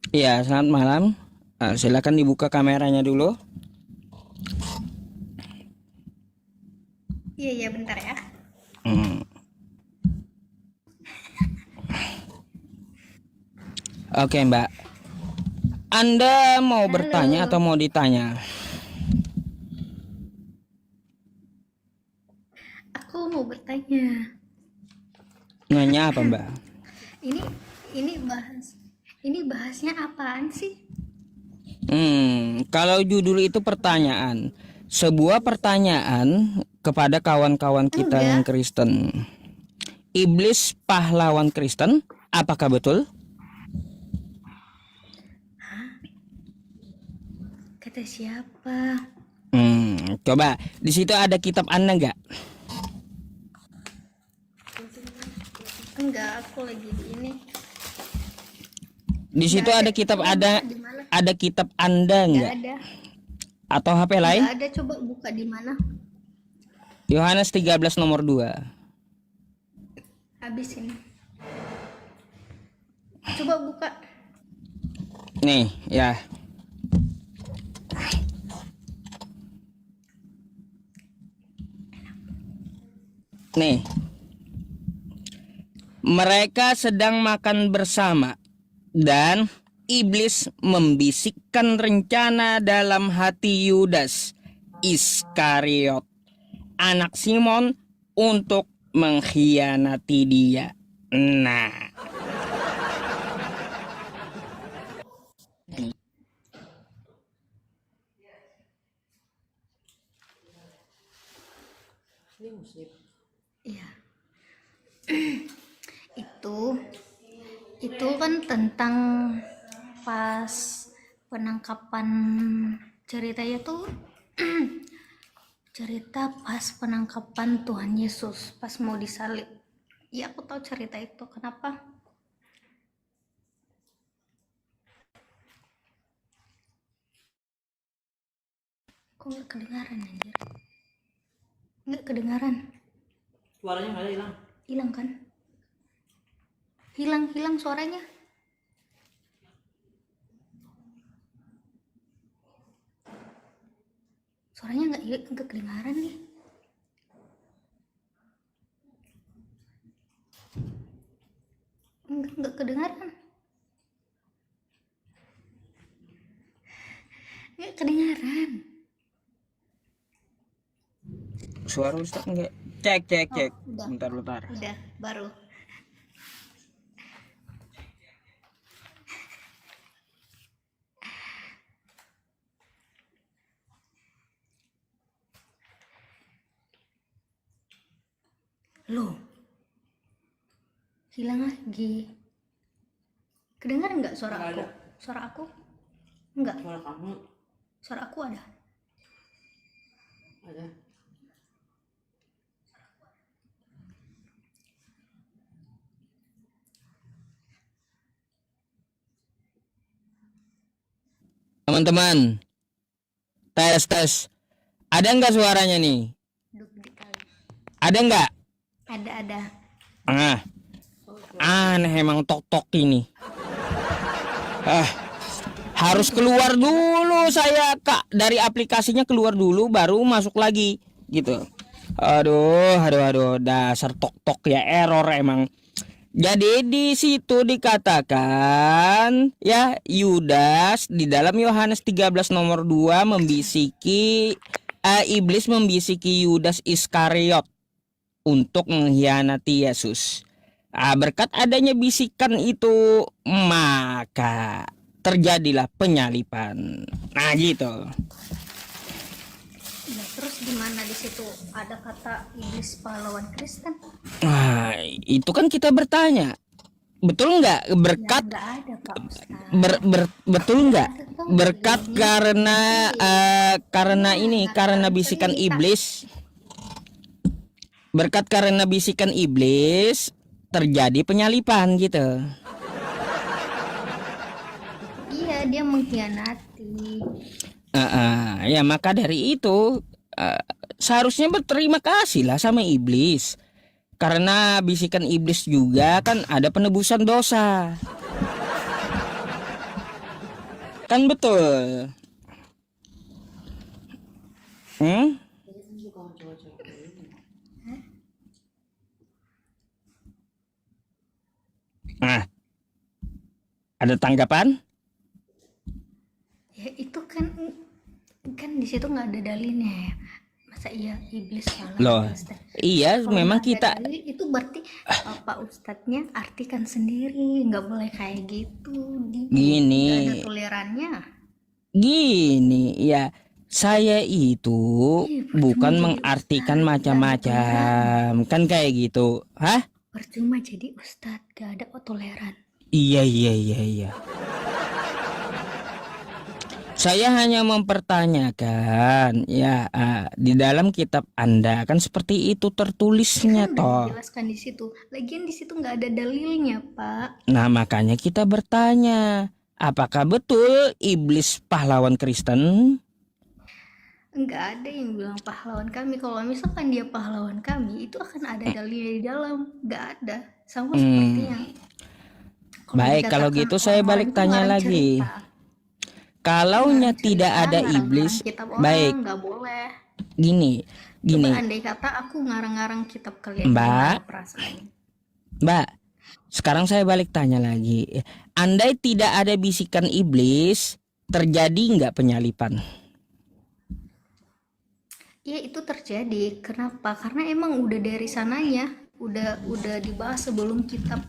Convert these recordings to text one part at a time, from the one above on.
Iya, selamat malam. Silakan dibuka kameranya dulu. Iya, iya, bentar ya. Hmm. Oke, Mbak. Anda mau bertanya atau Halo, mau ditanya? aku mau bertanya. Nanya apa, Mbak? Ini ini bahasnya apaan sih? Kalau judul itu pertanyaan, sebuah pertanyaan kepada kawan-kawan kita yang Enggak, Kristen. Iblis pahlawan Kristen, apakah betul? kata siapa? Coba di situ ada kitab Anda nggak? Enggak, aku lagi di ini. Di Enggak situ ada. ada kitab Coba ada buka di mana? ada kitab Anda Enggak nggak? ada. Atau HP lain? Enggak ada, coba buka di mana? Yohanes 13 nomor 2. Habis ini. Coba buka. Nih, ya. Nih, mereka sedang makan bersama dan iblis membisikkan rencana dalam hati Yudas Iskariot, anak Simon, untuk mengkhianati dia. Nah, Iya. Itu itu kan tentang pas penangkapan ceritanya tuh cerita pas penangkapan Tuhan Yesus pas mau disalib. Iya, aku tahu cerita itu. Kenapa? Kok nggak kedengaran anjir? Nggak kedengaran. suaranya nggak ada, hilang. Hilang kan? Hilang suaranya. Suaranya nggak kedengaran nih. Nggak kedengaran. Nggak kedengaran. Suara Ustaz enggak? Cek, cek, Oh, cek. udah. Bentar, bentar. Udah, baru. Loh, hilang lagi. Kedengaran nggak suara aku? Suara aku? Enggak. Suara kamu Suara aku ada. ada. Teman-teman, tes tes. Ada nggak suaranya nih? Duk dikali. Ada nggak? Ada. Ah, aneh emang tok-tok ini. Harus keluar dulu saya, Kak. Dari aplikasinya keluar dulu baru masuk lagi gitu. Aduh, dasar tok-tok ya, error emang. Jadi di situ dikatakan ya, Yudas di dalam Yohanes 13 nomor 2 membisiki iblis membisiki Yudas Iskariot untuk mengkhianati Yesus. Berkat adanya bisikan itu, maka terjadilah penyalipan. Nah, gitu. Ya, terus gimana di situ ada kata iblis pahlawan Kristen? Nah, itu kan kita bertanya, betul nggak Ya berkat nggak ada Pak Ustaz. betul nggak Ada berkat ini karena ini karena bisikan cerita. iblis, berkat karena bisikan iblis terjadi penyalipan gitu. Iya, dia mengkhianati. Ya maka dari itu seharusnya berterima kasih lah sama iblis, karena bisikan iblis juga kan ada penebusan dosa. Kan betul. Hmm? Nah, ada tanggapan? Ya itu kan di situ nggak ada dalilnya ya. Masa iya iblis kalah Loh, Kristen? iya Kalau memang nggak ada kita dalil itu berarti Pak Ustadznya artikan sendiri, nggak boleh kayak gitu. Nggak ada gini, tolerannya. ya saya itu Ih, percuma bukan jadi mengartikan Ustadz, nggak ada toleran. macam-macam, kan kayak gitu. Hah? Percuma jadi Ustadz, nggak ada toleran. Iya, iya, iya, iya. Saya hanya mempertanyakan, ya, di dalam kitab Anda kan seperti itu tertulisnya Kan udah toh. dijelaskan di situ. Lagian di situ nggak ada dalilnya, Pak. Nah, makanya kita bertanya, apakah betul iblis pahlawan Kristen? Nggak ada yang bilang pahlawan kami. Kalau misalkan dia pahlawan kami, itu akan ada dalilnya di dalam. Nggak ada. Sama seperti yang kalau Baik, kalau dikatakan gitu saya orang-orang balik itu tanya ngarang lagi. cerita. Kalaunya Ngarang tidak cerita, ada ngarang-ngarang iblis, kitab baik, orang, nggak boleh. gini, Coba gini, andai kata aku ngarang-ngarang kitab kalian, Mbak, gimana perasaannya? Mbak. Sekarang saya balik tanya lagi. Andai tidak ada bisikan iblis, terjadi nggak penyalipan? Ya itu terjadi. Kenapa? Karena emang udah dari sananya, udah dibahas sebelum kitab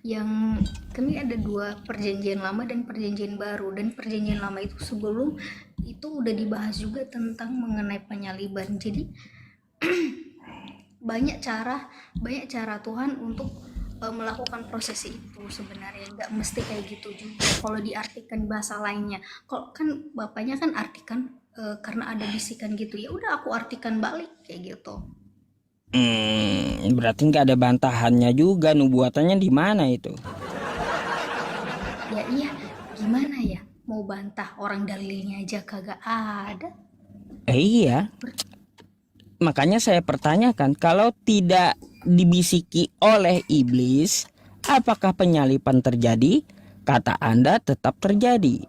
yang kami ada dua, perjanjian lama dan perjanjian baru. Dan perjanjian lama itu sebelum itu udah dibahas juga tentang mengenai penyaliban. Jadi banyak cara Tuhan untuk melakukan proses itu. Sebenarnya nggak mesti kayak gitu juga kalau diartikan bahasa lainnya. Kalau kan bapaknya kan artikan karena ada bisikan gitu, ya udah aku artikan balik kayak gitu. Berarti nggak ada bantahannya juga, nubuatannya di mana itu? Ya iya, gimana ya mau bantah orang dalilnya aja kagak ada. Iya, makanya saya pertanyakan, kalau tidak dibisiki oleh iblis, apakah penyalipan terjadi? Kata Anda tetap terjadi.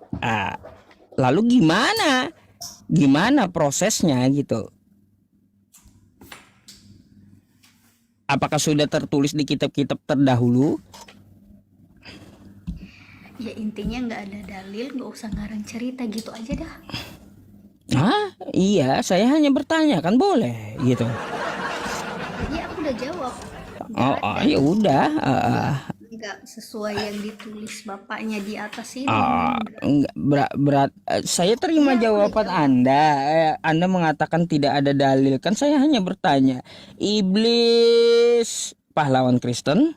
Lalu gimana? Gimana prosesnya gitu? Apakah sudah tertulis di kitab-kitab terdahulu? Ya intinya nggak ada dalil, nggak usah ngarang cerita gitu aja dah. Iya, saya hanya bertanya, kan boleh gitu. Ya aku udah jawab, Oh, nggak ada. ya udah. Nggak sesuai yang ditulis bapaknya di atas ini. Enggak, berat. Saya terima Iya, aku udah jawaban jawab. Anda. Anda mengatakan tidak ada dalil. Kan saya hanya bertanya, iblis pahlawan Kristen?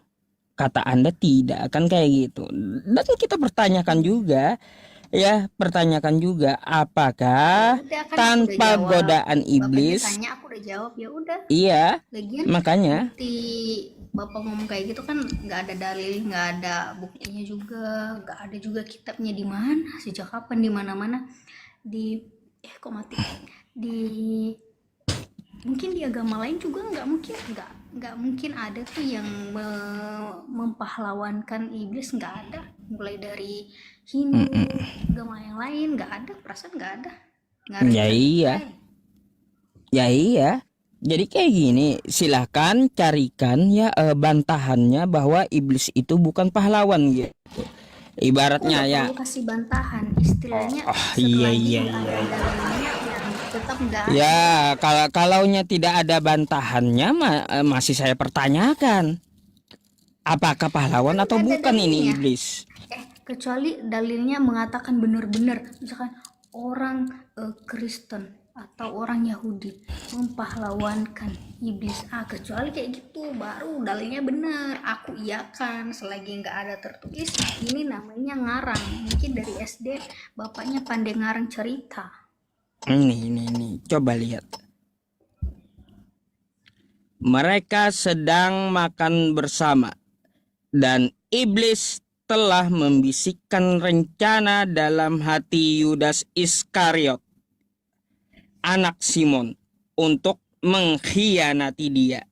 Kata Anda tidak, kan kayak gitu. Dan kita pertanyakan juga, ya, pertanyakan juga, apakah Udah kan aku udah tanpa jawab. godaan Bapaknya iblis? tanya, aku udah jawab, ya udah. Iya, Lagian makanya. bukti bapak ngomong kayak gitu kan nggak ada dalil, nggak ada buktinya juga, nggak ada juga kitabnya di mana, sejak kapan, di mana-mana, di kok mati, di mungkin di agama lain juga nggak mungkin ada tuh yang mempahlawankan iblis, nggak ada. Mulai dari Hindu, agama yang lain nggak ada, perasaan nggak ada. Ngarang Ya iya, cerita. ya iya. Jadi kayak gini, silahkan carikan ya bantahannya bahwa iblis itu bukan pahlawan gitu. Aku Ibaratnya nggak ya, perlu kasih bantahan, istilahnya iya, selagi iya, nggak iya, ada iya. dalilnya ya tetap nggak ada. Ya, kalaunya tidak ada bantahannya masih saya pertanyakan, apakah pahlawan Kan atau nggak ada bukan ini dalilnya, iblis? kecuali dalilnya mengatakan benar-benar misalkan orang Kristen atau orang Yahudi mempahlawankan iblis, kecuali kayak gitu baru dalilnya benar aku iyakan. Selagi nggak ada tertulis, ini namanya ngarang. Mungkin dari SD bapaknya pandai ngarang cerita. Ini, coba lihat. Mereka sedang makan bersama dan iblis telah membisikkan rencana dalam hati Yudas Iskariot, anak Simon, untuk mengkhianati dia.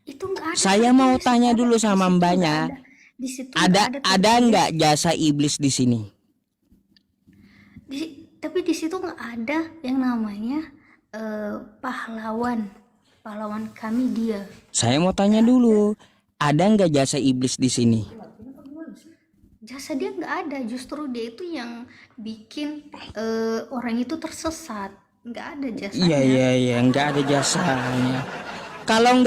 Itu nggak ada Saya mau tertulis, tanya nggak ada dulu di sama situ, nggak mbaknya. ada. Di situ Ada nggak ada nggak jasa iblis di sini? tapi di situ nggak ada yang namanya pahlawan. Pahlawan kami dia. Saya mau tanya dulu, ada nggak jasa iblis di sini? Jasa dia nggak ada, justru dia itu yang bikin orang itu tersesat. Nggak ada jasanya. Iya, nggak ada jasanya. Kalau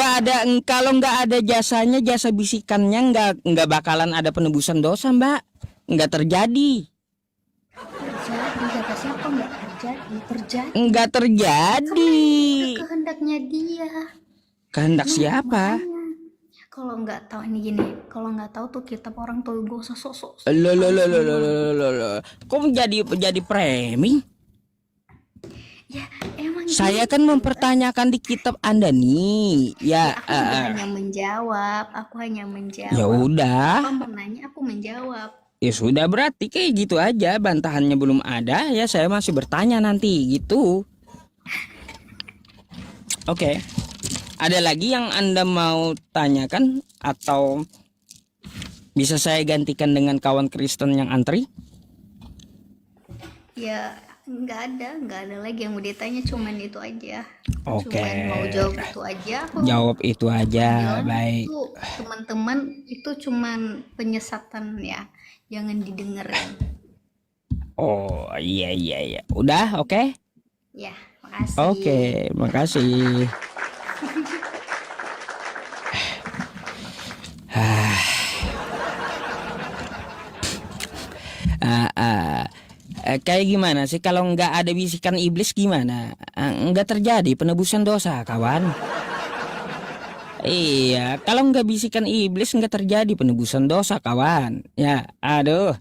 nggak ada jasanya, jasa bisikannya nggak bakalan ada penebusan dosa, Mbak. Nggak terjadi. Terjadi, kata siapa nggak terjadi? Terjadi. Nggak terjadi. Udah kehendaknya dia. Kehendak siapa? Makanya, kalau nggak tahu ini gini, kalau nggak tahu tuh kitab orang tuh gak usah sok-sok. Loh. Kok jadi framing? Ya emang Saya kan mempertanyakan di kitab Anda nih. Ya, aku hanya menjawab. Aku hanya menjawab. ya udah. Apa menanya, aku menjawab. Ya sudah, berarti kayak gitu aja, bantahannya belum ada, ya saya masih bertanya nanti gitu. Oke. Ada lagi yang Anda mau tanyakan atau bisa saya gantikan dengan kawan Kristen yang antri? Ya nggak ada lagi yang mau ditanya, cuman itu aja. Oke. Cuman mau jawab itu aja. Aku Jawab itu aja, bilang baik. itu teman-teman itu cuman penyesatan ya, jangan didengerin. Oh iya. Udah, oke? Ya, makasih. Oke, makasih. Kayak gimana sih kalau nggak ada bisikan iblis gimana? Nggak terjadi penebusan dosa, kawan. Iya, kalau nggak bisikan iblis nggak terjadi penebusan dosa, kawan. Ya, aduh.